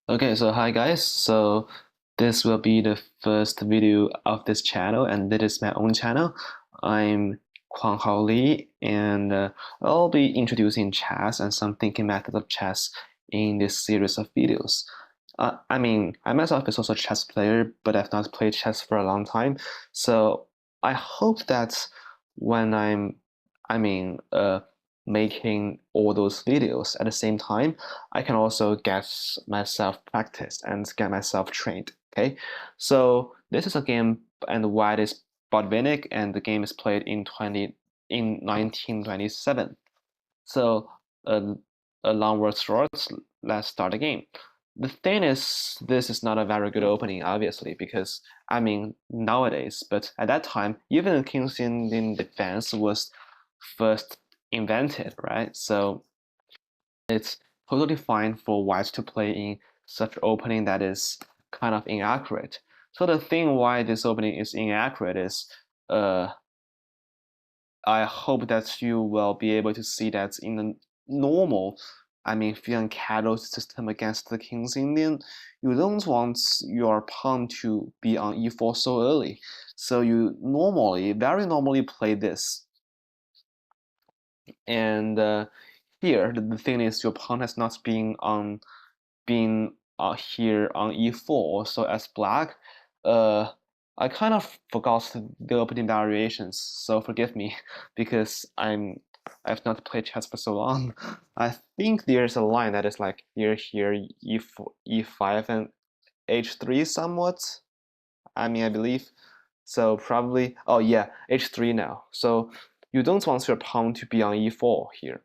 Okay, so hi guys. So this will be the first video of this channel, and this is my own channel. I'm Kh.Kholodkevich, and I'll be introducing chess and some thinking methods of chess in this series of videos. I myself is also a chess player, but I've not played chess for a long time. So I hope that when I mean, uh, making all those videos at the same time, I can also get myself practiced and get myself trained. Okay, so this is a game, and why it is Botvinnik, and the game is played in 1927. So a long word short, let's start the game. The thing is, this is not a very good opening, obviously, because nowadays, but at that time, even the King's Indian defense was first invented, right? So it's totally fine for whites to play in such opening that is kind of inaccurate. So the thing why this opening is inaccurate is uh, I hope that you will be able to see that in the normal, Fian cattle system against the King's Indian, you don't want your pawn to be on e4 so early. So you very normally play this. And here, the thing is your pawn has not been here on e4. So as black, I kind of forgot the opening variations, so forgive me because I've not played chess for so long. I think there's a line that is like here, e4, e5, and h3 somewhat. I believe. So probably, oh yeah, h3 now. So you don't want your pawn to be on e4 here,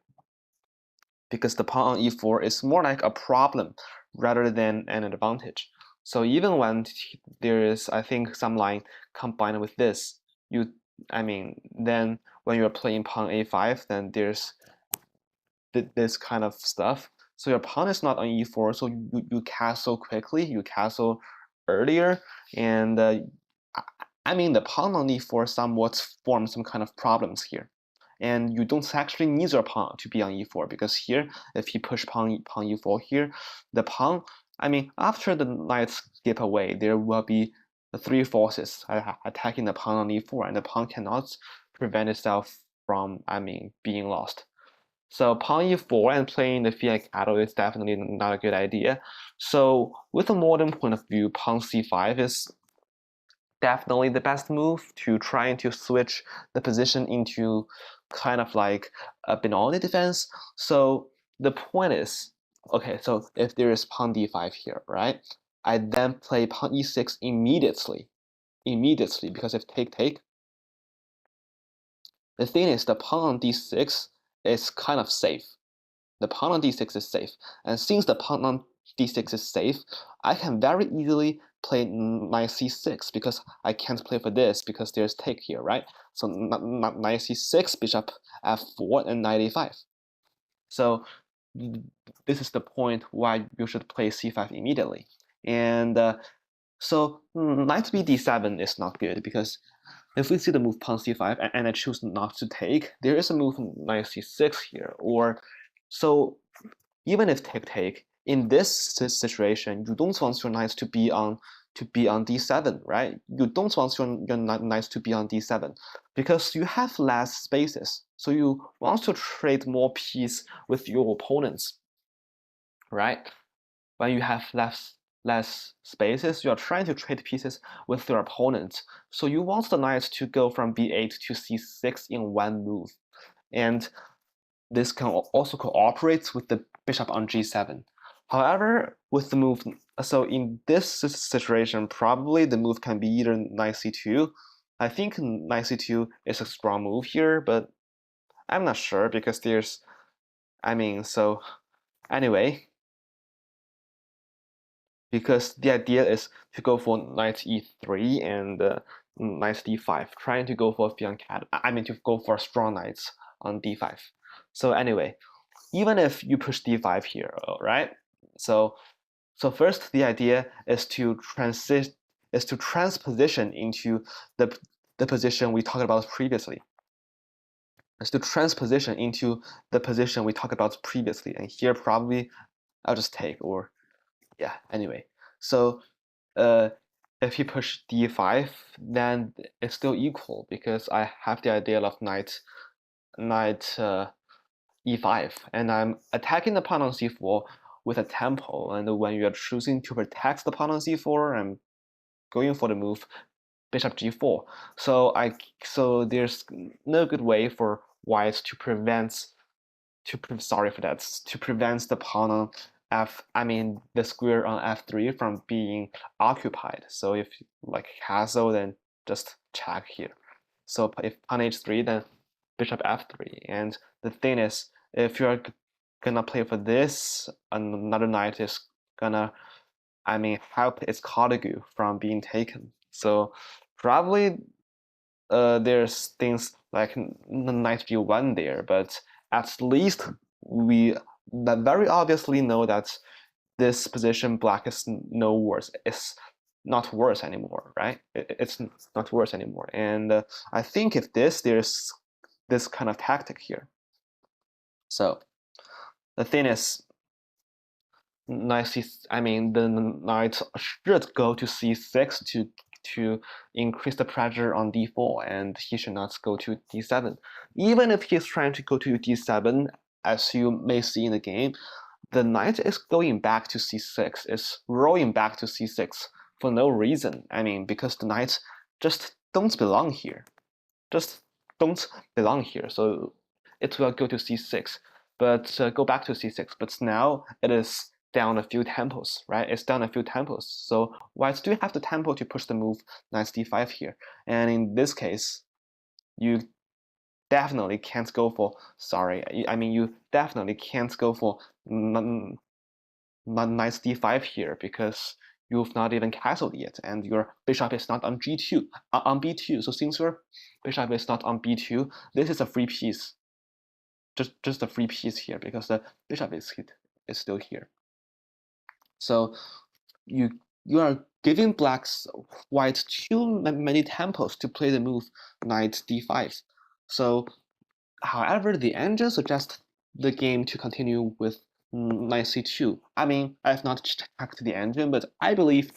because the pawn on e4 is more like a problem rather than an advantage. So even when there is, I think, some line combined with this, then when you're playing pawn a5, then there's this kind of stuff. So your pawn is not on e4, so you castle quickly, you castle earlier, and the pawn on e4 somewhat forms some kind of problems here. And you don't actually need your pawn to be on e4, because here, if you push pawn e4 here, the pawn, after the knights skip away, there will be the three forces attacking the pawn on e4, and the pawn cannot prevent itself from, being lost. So pawn e4 and playing the fiat cattle is definitely not a good idea. So with a modern point of view, pawn c5 is definitely the best move to trying to switch the position into kind of like a Benoni defense. So the point is, okay, so if there is pawn d5 here, right? I then play pawn e6 immediately, because if take, the thing is the pawn on d6 is kind of safe. The pawn on d6 is safe, and since the pawn on d6 is safe, I can very easily play knight c6, because I can't play for this because there's take here, right? So knight c6, bishop f4, and knight a5. So this is the point why you should play c5 immediately. And so knight b d7 is not good, because if we see the move pawn c5 and I choose not to take, there is a move knight c6 here. Or so even if take, in this situation, you don't want your knights to be on d7, right? You don't want your knights to be on d7 because you have less spaces. So you want to trade more piece with your opponents, right? When you have less spaces, you are trying to trade pieces with your opponent. So you want the knight to go from b8 to c6 in one move. And this can also cooperate with the bishop on g7. However, with the move, so in this situation, probably the move can be either knight c2. I think knight c2 is a strong move here, but I'm not sure because there's, so anyway, because the idea is to go for knight e3 and knight d5, trying to go for fianchetto. To go for strong knights on d5. So anyway, even if you push d5 here, right? So first, the idea is to transposition into the position we talked about previously. Is to transposition into the position we talked about previously. And here probably I'll just take, or yeah, anyway. So if you push d5, then it's still equal because I have the idea of knight e5, and I'm attacking the pawn on c4 with a tempo. And when you're choosing to protect the pawn on c4, I'm going for the move bishop g4. So there's no good way for white to prevent the pawn on the square on f3 from being occupied. So if like castle, then just check here. So if pawn h3, then bishop f3. And the thing is, if you're gonna play for this, another knight is gonna help its Kholodkevich from being taken. So probably there's things like knight b1 there, but at least we very obviously know that this position black is no worse. It's not worse anymore, right? It's not worse anymore. And I think if there's this kind of tactic here. So the thing is, the knight should go to c6 to increase the pressure on d4, and he should not go to d7. Even if he's trying to go to d7, as you may see in the game, the knight is going back to c6, is rolling back to c6 for no reason. Because the knights just don't belong here. So it will go to c6, but go back to c6. But now it is down a few tempos, right? It's down a few tempos. So whites do have the tempo to push the move knight d5 here. And in this case, you definitely can't go for, you definitely can't go for knight d5 here because you've not even castled yet, and your bishop is not on g2, on b2. So since your bishop is not on b2, this is a free piece. Just a free piece here because the bishop is still here. So you are giving white too many tempos to play the move knight d5. So, however, the engine suggests the game to continue with knight c2. I've not checked the engine, but I believe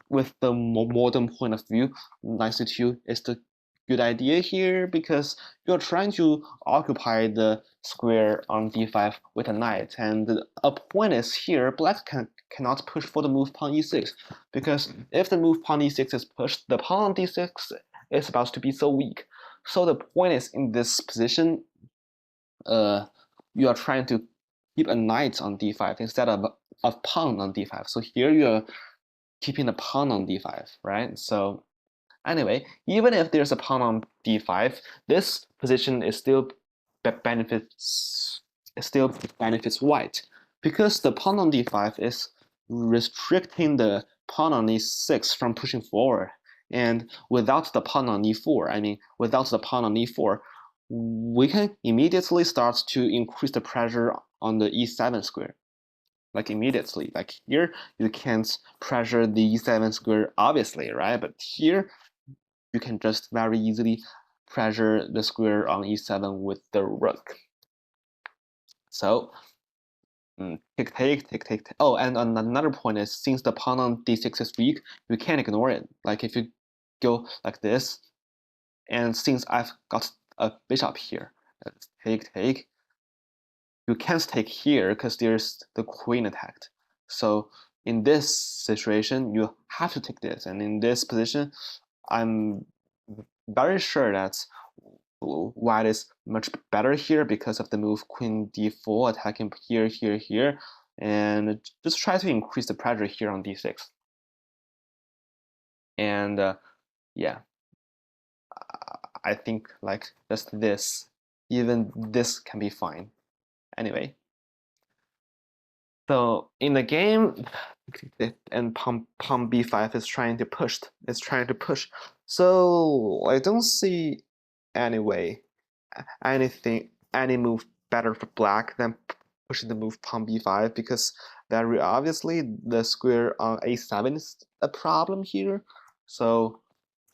with the modern point of view, knight c2 is the good idea here because you're trying to occupy the square on d5 with a knight, and a point is here black cannot push for the move pawn e6, because if the move pawn e6 is pushed, the pawn on d6 is about to be so weak. So the point is, in this position, you are trying to keep a knight on d5 instead of a pawn on d5. So here you're keeping a pawn on d5, right? So anyway, even if there's a pawn on d5, this position is still benefits white, because the pawn on d5 is restricting the pawn on e6 from pushing forward. And without the pawn on e4, we can immediately start to increase the pressure on the e7 square. Like immediately, like here you can't pressure the e7 square obviously, right? But here you can just very easily pressure the square on e7 with the rook. So take. Oh, and another point is, since the pawn on d6 is weak, you can't ignore it. Like if you go like this, and since I've got a bishop here, take, you can't take here because there's the queen attacked. So in this situation, you have to take this, and in this position, I'm very sure that white is much better here because of the move queen d4, attacking here, and just try to increase the pressure here on d6. And yeah, I think like just this, even this can be fine. Anyway, so in the game, and pawn b5 is trying to push. So I don't see any move better for black than pushing the move pawn b5, because very obviously the square on a7 is a problem here. So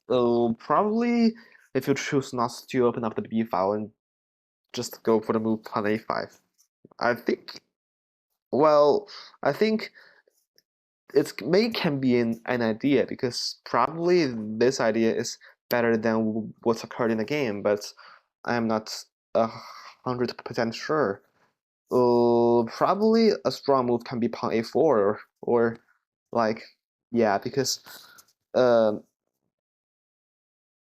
probably if you choose not to open up the b file and just go for the move pawn a5, I think can be an idea, because probably this idea is better than what's occurred in the game, but I'm not 100% sure. Probably a strong move can be pawn a4, or like, yeah, because uh,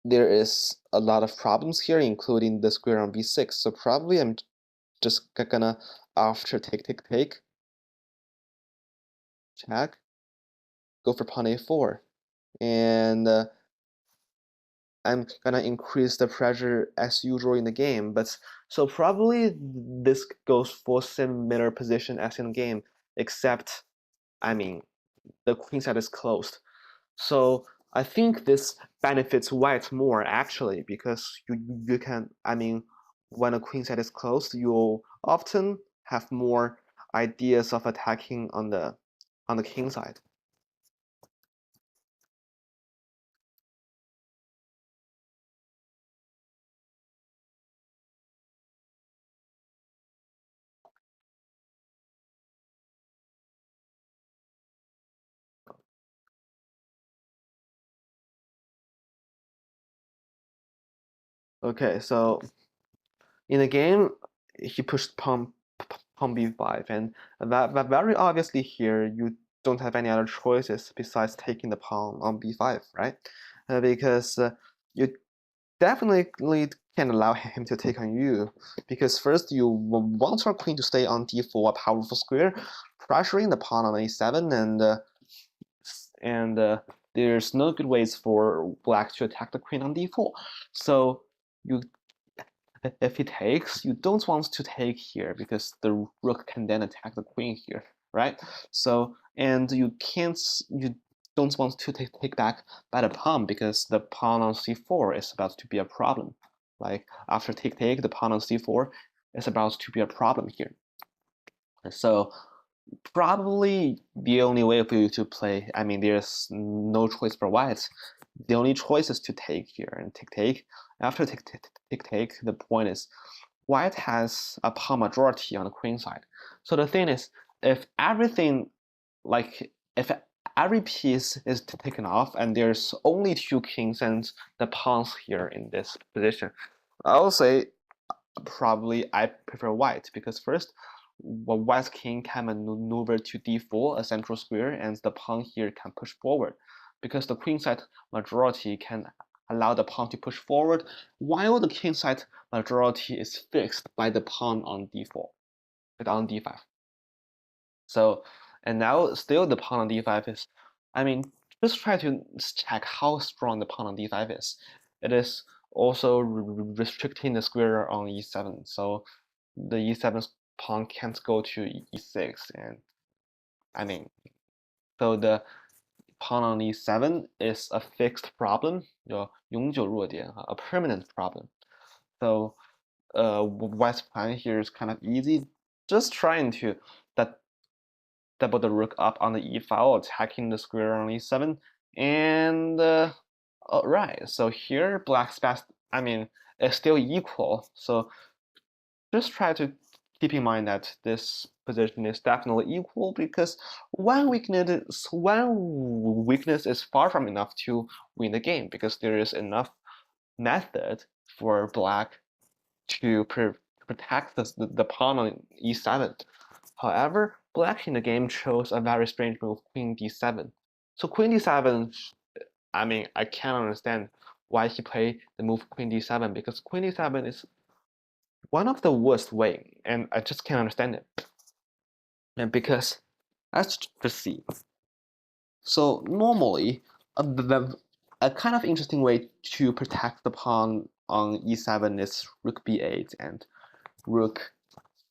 there is a lot of problems here, including the square on b6. So probably I'm just gonna, after take, check, go for pawn a4, and I'm gonna increase the pressure as usual in the game. But so probably this goes for similar position as in the game, except, I mean, the queen side is closed. So I think this benefits white more actually, because you can, I mean, when a queen side is closed, you'll often have more ideas of attacking on the king side. Okay, so in the game, he pushed pawn b5, and that very obviously here you don't have any other choices besides taking the pawn on b5, right? Because you definitely can allow him to take on you, because first you want your queen to stay on d4, a powerful square, pressuring the pawn on a7, and there's no good ways for black to attack the queen on d4. So you, if he takes, you don't want to take here, because the rook can then attack the queen here, right? So, and you don't want to take back by the pawn, because the pawn on c4 is about to be a problem. Like after take, the pawn on c4 is about to be a problem here. So probably the only way for you to play, I mean, there's no choice for white. The only choice is to take here and take. After take, the point is white has a pawn majority on the queen side. So the thing is, if everything, like if every piece is taken off and there's only two kings and the pawns here in this position, I will say probably I prefer white, because first, white king can maneuver to d4, a central square, and the pawn here can push forward, because the queen side majority can allow the pawn to push forward, while the king side majority is fixed by the pawn on d4, on d5. So, and now still the pawn on d5 is, I mean, just try to check how strong the pawn on d5 is. It is also restricting the square on e7. So the e7 pawn can't go to e6. And I mean, so the pawn on e7 is a fixed problem, 永久弱点, a permanent problem. So white's plan here is kind of easy. Just trying to that double the rook up on the e file, attacking the square on e7, and right. So here, black's best, I mean, is still equal. So just try to keep in mind that this position is definitely equal, because one weakness is far from enough to win the game, because there is enough method for black to protect the pawn on e7. However, black in the game chose a very strange move, queen d7. So queen d7, I mean, I can't understand why he played the move queen d7, because queen d7 is one of the worst way, and I just can't understand it. And because, let's just see. So normally, a kind of interesting way to protect the pawn on e7 is rook b8 and rook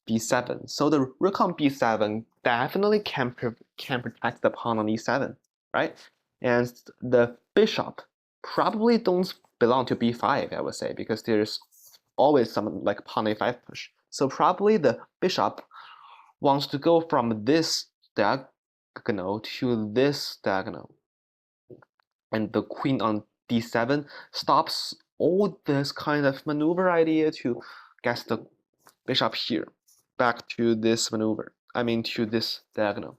b7. So the rook on b7 definitely can protect the pawn on e7, right? And the bishop probably don't belong to b5, I would say, because there's always some like pawn a5 push. So probably the bishop wants to go from this diagonal to this diagonal. And the queen on d7 stops all this kind of maneuver idea to get the bishop here back to this maneuver. I mean, to this diagonal.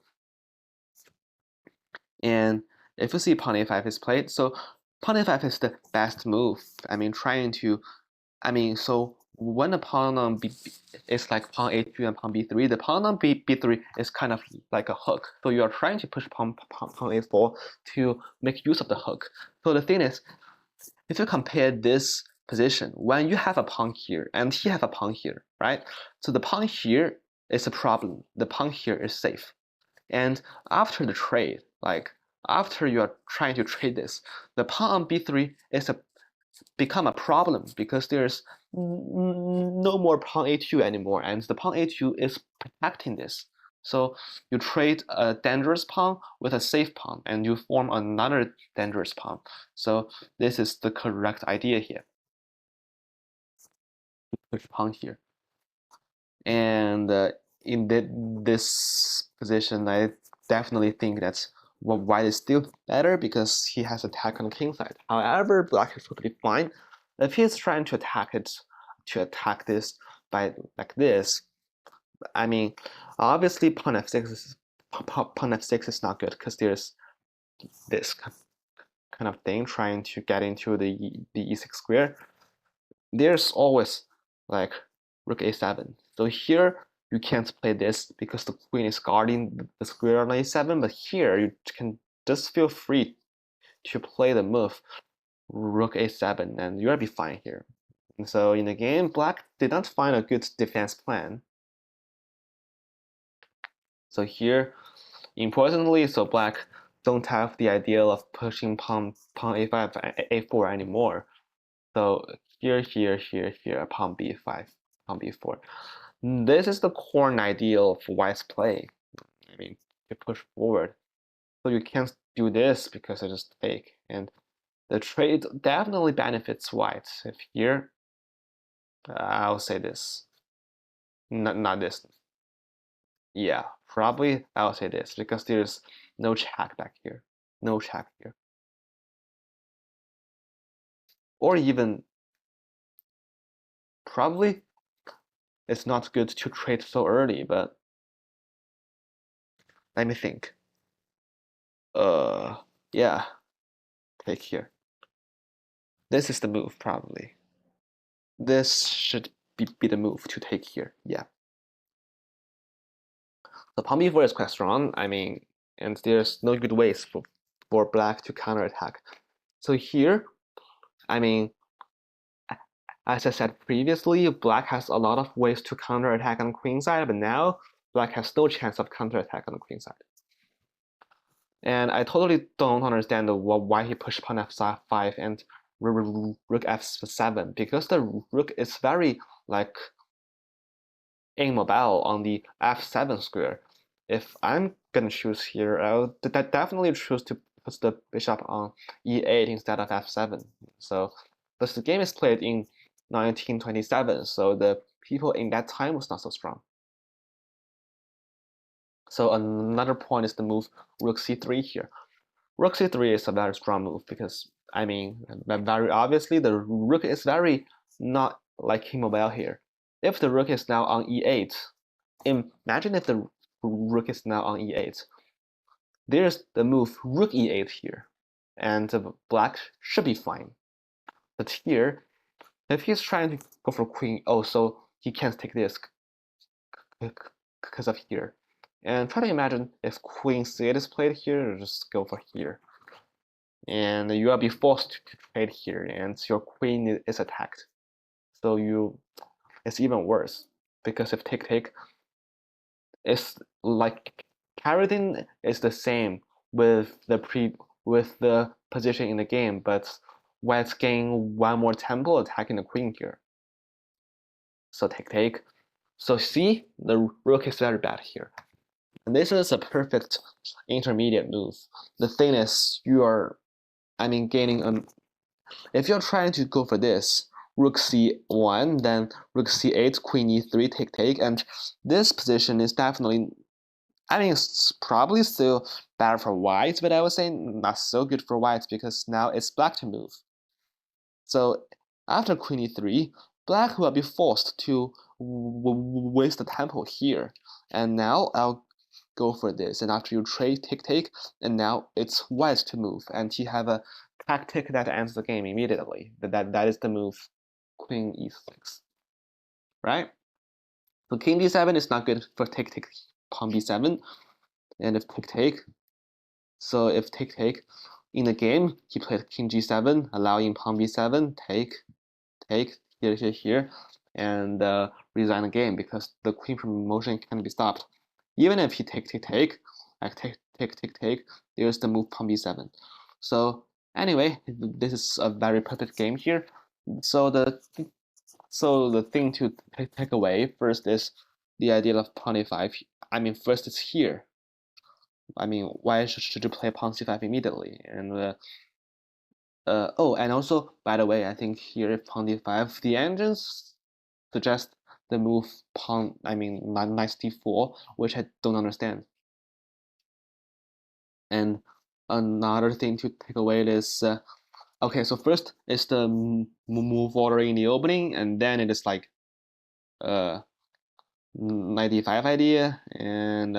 And if you see pawn a5 is played, so pawn a5 is the best move. I mean, so when the pawn on B is like pawn a2 and pawn b3, the pawn on b3 is kind of like a hook. So you are trying to push pawn a4 to make use of the hook. So the thing is, if you compare this position, when you have a pawn here and he have a pawn here, right? So the pawn here is a problem. The pawn here is safe. And after the trade, like after you are trying to trade this, the pawn on b3 is become a problem because there's no more pawn a2 anymore, and the pawn a2 is protecting this. So you trade a dangerous pawn with a safe pawn, and you form another dangerous pawn. So this is the correct idea here. Push pawn here, and in this position, I definitely think that white is still better because he has attack on the king side. However, black is totally fine. If he's trying to attack this by like this, I mean, obviously pawn f6 is not good because there's this kind of thing trying to get into the e6 square. There's always like rook a7. So here you can't play this because the queen is guarding the square on a7, but here you can just feel free to play the move rook a7 and you'll be fine here. And so in the game, black did not find a good defense plan. So here, importantly, so black don't have the idea of pushing pawn a5, a4 anymore. So here, pawn b5, pawn b4. This is the core idea of white's play. I mean, to push forward. So you can't do this because it's just fake. And the trade definitely benefits white. If here, I'll say this. Not this. Yeah, probably I'll say this because there's no check back here. No check here. Or even, probably it's not good to trade so early, but let me think. Yeah, take here. This is the move, probably. This should be the move to take here, yeah. The pawn b4 is quite strong, I mean, and there's no good ways for black to counterattack. So here, I mean, as I said previously, black has a lot of ways to counterattack on the queen side, but now black has no chance of counterattack on the queen side. And I totally don't understand why he pushed pawn f5 and rook f7, because the rook is very like immobile on the f7 square. If I'm gonna choose here, I would definitely choose to put the bishop on e8 instead of f7. So the game is played in 1927, so the people in that time was not so strong. So another point is the move rook c3 here. Rook c3 is a very strong move because, I mean, very obviously the rook is very not like immobile here. If the rook is now on e8, imagine if the rook is now on e8. There's the move rook e8 here, and black should be fine. But here, if he's trying to go for queen, oh, so he can't take this because of here. And try to imagine if queen c8 is played here, just go for here. And you will be forced to trade here, and your queen is attacked. So it's even worse, because if take, it's like everything is the same with the position in the game, but white's gain one more tempo attacking the queen here. So take. So see, the rook is very bad here. And this is a perfect intermediate move. The thing is, gaining if you're trying to go for this, rook c1, then rook c8, queen e3, take, and this position is definitely, it's probably still better for white, but I would say not so good for white because now it's black to move. So after queen e3, black will be forced to waste the tempo here. And now go for this, and after you trade take, and now it's white to move, and he have a tactic that ends the game immediately. That is the move, queen e6, right? So king d7 is not good for take, pawn b7, and if take, so if take, in the game he played king g7, allowing pawn b7, take, here, and resign the game because the queen from motion can be stopped. Even if he take, like take, there's the move pawn b7. So anyway, this is a very perfect game here. So the thing to take away first is the idea of pawn a5. I mean, first it's here. I mean, why should you play pawn c5 immediately? And oh, and also, by the way, I think here if pawn d5, the engines suggest the move pawn, I mean, knight d4, which I don't understand. And another thing to take away is, okay, so first is the move order in the opening, and then it is like knight d5 idea, and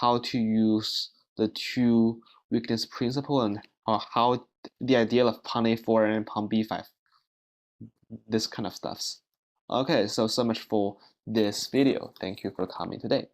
how to use the two weakness principle, and how the idea of pawn a4 and pawn b5, this kind of stuffs. Okay, so much for this video. Thank you for coming today.